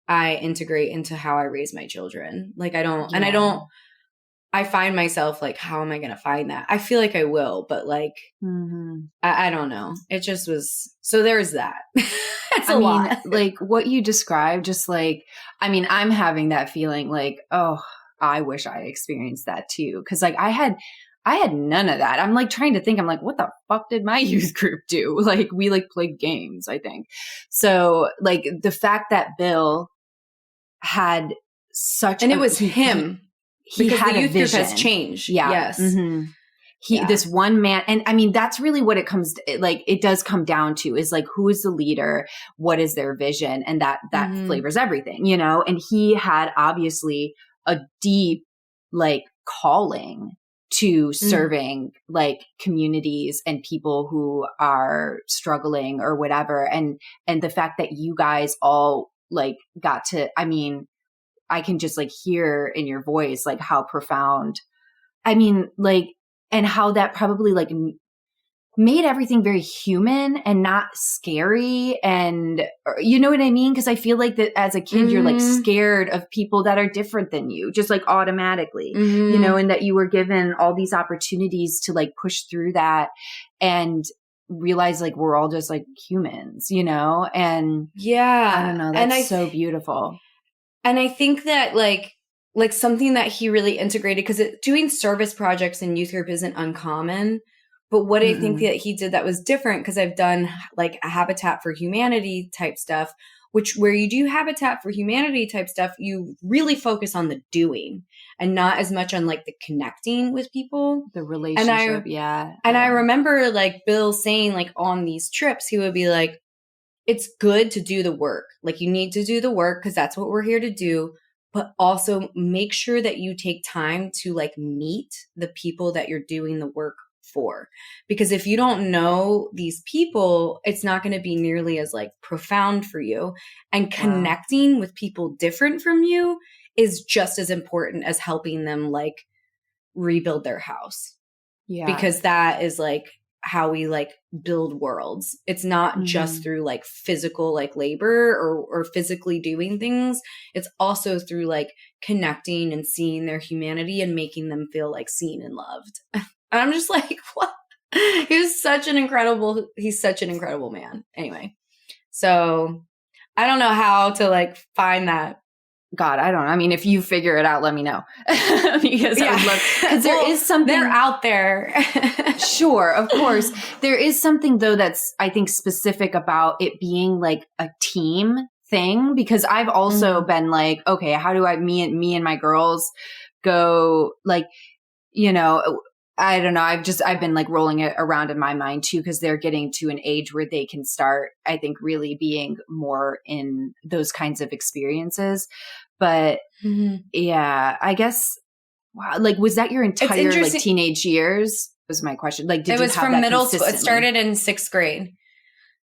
I integrate into how I raise my children. Like I find myself like, how am I going to find that? I feel like I will, but like, I don't know. It just was, so there's that. It's a lot. Like what you described, just like, I mean, I'm having that feeling like, oh, I wish I experienced that too. Cause like I had none of that. I'm like trying to think, I'm like, what the fuck did my youth group do? Like we like played games, I think. So like the fact that Bill had such, and it was him. He because had the youth a vision. Group has changed. Yeah. Yes. This one man, and I mean, that's really what it comes, like, it does come down to is like, who is the leader? What is their vision? And that flavors everything, you know? And he had obviously a deep, like, calling to serving like communities and people who are struggling or whatever. And the fact that you guys all like got to, I mean, I can just like hear in your voice, like how profound, I mean, like, and how that probably like made everything very human and not scary. And you know what I mean? Cause I feel like that as a kid, you're like scared of people that are different than you, just like automatically, you know, and that you were given all these opportunities to like push through that and realize like we're all just like humans, you know? And I don't know, that's so beautiful. And I think that like something that he really integrated, because doing service projects in youth group isn't uncommon. But what I think that he did that was different, because I've done like a Habitat for Humanity type stuff, where you do Habitat for Humanity type stuff, you really focus on the doing and not as much on like the connecting with people. The relationship, And I remember like Bill saying like on these trips, he would be like, it's good to do the work. Like you need to do the work because that's what we're here to do. But also make sure that you take time to like meet the people that you're doing the work for. Because if you don't know these people, it's not going to be nearly as like profound for you. And connecting with people different from you is just as important as helping them like rebuild their house. Yeah. Because that is like how we like build worlds. It's not just through like physical like labor or physically doing things. It's also through like connecting and seeing their humanity and making them feel like seen and loved. And I'm just like, what? He's such an incredible man. Anyway, so I don't know how to like find that. God, I don't know. I mean, if you figure it out, let me know. Because I would love, because there is something. They're out there. Sure, of course. There is something though that's, I think, specific about it being like a team thing, because I've also been like, okay, how do me and my girls go, like, you know, I don't know. I've been like rolling it around in my mind too, because they're getting to an age where they can start, I think, really being more in those kinds of experiences. But yeah, I guess, wow, like, was that your entire like teenage years? Was my question. Like, did it you was have from that middle school? It consistently? started in 6th grade.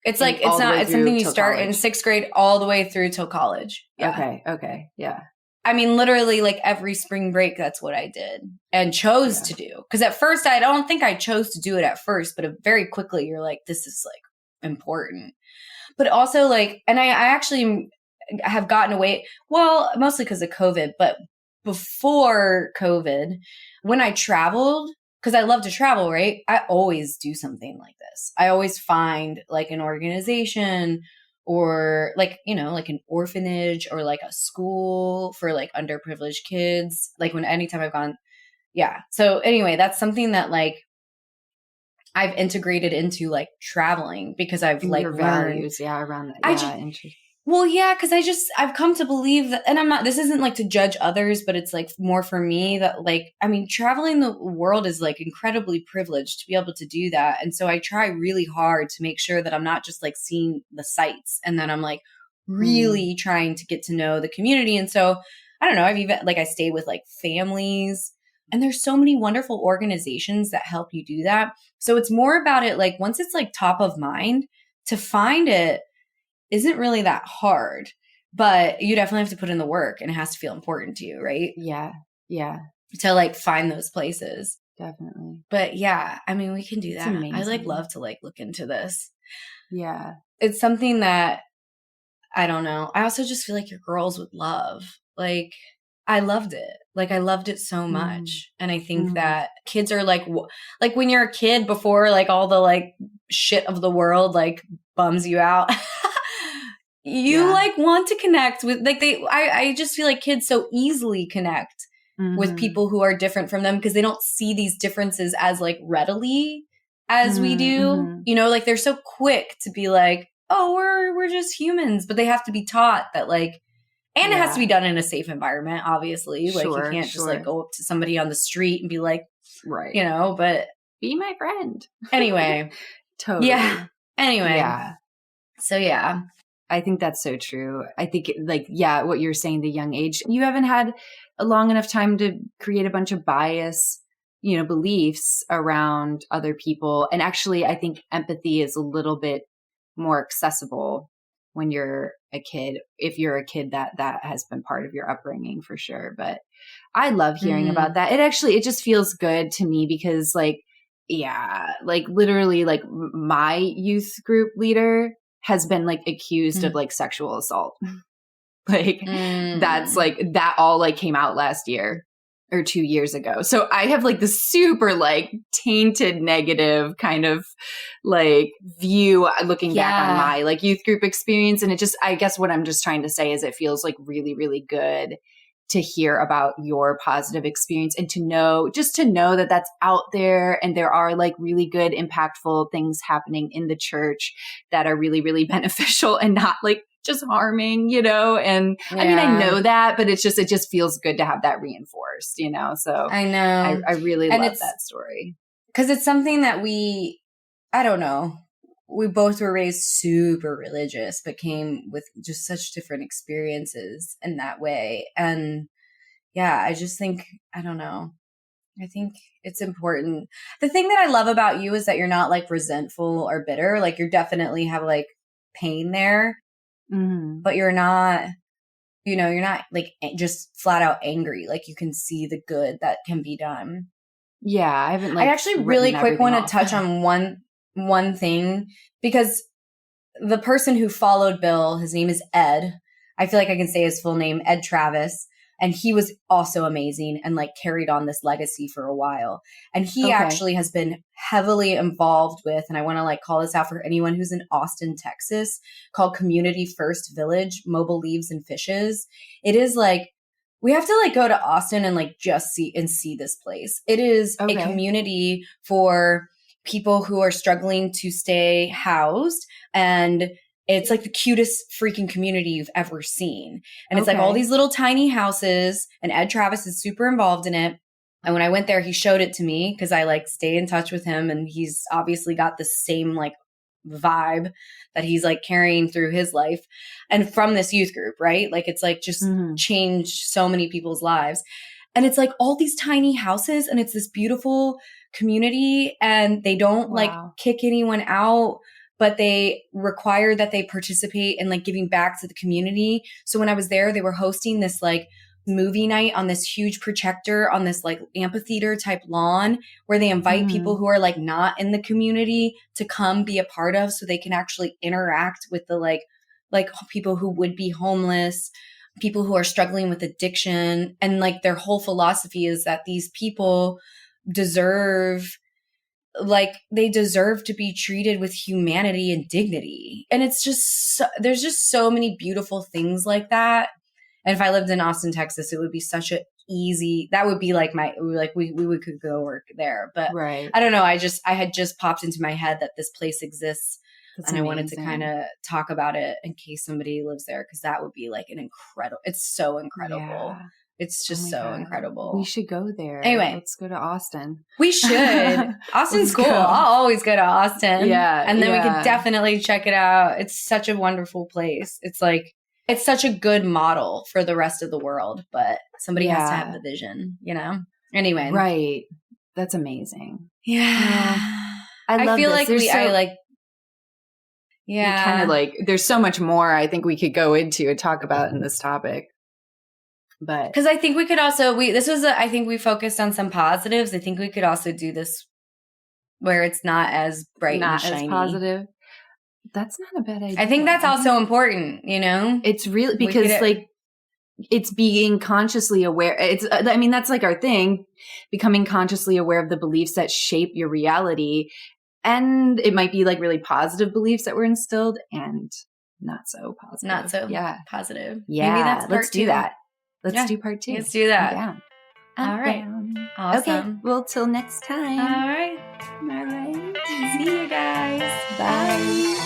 It's And like, it's something you start college. in 6th grade all the way through till college. Yeah. Okay. Yeah. I mean, literally like every spring break, that's what I did and chose to do. Because at first, I don't think I chose to do it at first, but very quickly you're like, this is like important. But also like, and I actually have gotten away, well, mostly because of COVID, but before COVID, when I traveled, because I love to travel, right? I always do something like this. I always find like an organization or like, you know, like an orphanage or like a school for like underprivileged kids. Like anytime I've gone, yeah. So anyway, that's something that like I've integrated into like traveling because I've like your learned values, around that. Well, yeah, because I've come to believe that, and this isn't like to judge others, but it's like more for me that like, I mean, traveling the world is like incredibly privileged to be able to do that. And so I try really hard to make sure that I'm not just like seeing the sights and that I'm like really trying to get to know the community. And so I don't know, I've even like, I stay with like families and there's so many wonderful organizations that help you do that. So it's more about it. Like once it's like top of mind, to find it isn't really that hard, but you definitely have to put in the work and it has to feel important to you, right? Yeah. To like find those places. Definitely. But yeah, I mean, we can do that. I like love to like look into this. Yeah. It's something that I don't know. I also just feel like your girls would love. Like I loved it. Like I loved it so much. And I think that kids are like when you're a kid before like all the like shit of the world like bums you out. You like want to connect with like I just feel like kids so easily connect with people who are different from them because they don't see these differences as like readily as we do. You know, like they're so quick to be like, oh, we're just humans, but they have to be taught that like, and it has to be done in a safe environment, obviously. Like you can't just like go up to somebody on the street and be like, right, you know, but be my friend. Anyway. Totally. Yeah. Anyway. Yeah. So yeah. I think that's so true. I think like, yeah, what you're saying, the young age, you haven't had a long enough time to create a bunch of bias, you know, beliefs around other people. And actually, I think empathy is a little bit more accessible when you're a kid, if you're a kid that has been part of your upbringing for sure. But I love hearing about that. It just feels good to me because like, yeah, like literally like my youth group leader has been like accused of like sexual assault. Like that's like, that all like came out last year or 2 years ago. So I have like this super like tainted negative kind of like view looking back on my like youth group experience. And it just, I guess what I'm just trying to say is it feels like really, really good to hear about your positive experience and to know that that's out there and there are like really good, impactful things happening in the church that are really, really beneficial and not like just harming, you know? And I mean, I know that, but it just feels good to have that reinforced, you know? So I know. I really love that story. 'Cause it's something that I don't know. We both were raised super religious, but came with just such different experiences in that way. And yeah, I just think, I don't know. I think it's important. The thing that I love about you is that you're not like resentful or bitter. Like you definitely have like pain there, but you're not, you know, you're not like just flat out angry. Like you can see the good that can be done. Yeah. I haven't like, I actually really quick want to touch on one thing because the person who followed Bill, his name is Ed. I feel like I can say his full name, Ed Travis. And he was also amazing and like carried on this legacy for a while. And he actually has been heavily involved with, and I want to like call this out for anyone who's in Austin, Texas, called Community First Village, Mobile Leaves and Fishes. It is like, we have to like go to Austin and like just see this place. It is a community for people who are struggling to stay housed, and it's like the cutest freaking community you've ever seen. And it's like all these little tiny houses, and Ed Travis is super involved in it. And when I went there, he showed it to me because I like stay in touch with him, and he's obviously got the same like vibe that he's like carrying through his life and from this youth group, right? Like it's like just changed so many people's lives. And it's like all these tiny houses, and it's this beautiful community, and they don't like kick anyone out, but they require that they participate in like giving back to the community. So when I was there, they were hosting this like movie night on this huge projector on this like amphitheater type lawn where they invite people who are like not in the community to come be a part of, so they can actually interact with the like people who would be homeless, people who are struggling with addiction. And like their whole philosophy is that these people deserve to be treated with humanity and dignity. And it's just there's just so many beautiful things like that. And if I lived in Austin, Texas, it would be such a easy, that would be like we could go work there. But I don't know. I had just popped into my head that this place exists. That's and amazing. I wanted to kind of talk about it in case somebody lives there, because that would be like it's so incredible. Yeah. It's just so incredible. We should go there. Anyway. Let's go to Austin. We should. Austin's cool. I'll always go to Austin. Yeah. And then we could definitely check it out. It's such a wonderful place. It's like, it's such a good model for the rest of the world, but somebody has to have the vision, you know? Anyway. Right. That's amazing. Yeah. I feel like kind of like, there's so much more I think we could go into and talk about in this topic. But because I think we could also, I think we focused on some positives. I think we could also do this where it's not as bright and shiny. As positive. That's not a bad idea. I think that's also important, you know? It's really, because like it's being consciously aware. That's like our thing, becoming consciously aware of the beliefs that shape your reality. And it might be like really positive beliefs that were instilled and not so positive. Not so positive. Yeah. Maybe that's let's do that. Let's do part 2. Let's do that. Yeah. All right. Awesome. Okay. Well, till next time. All right. See you guys. Bye.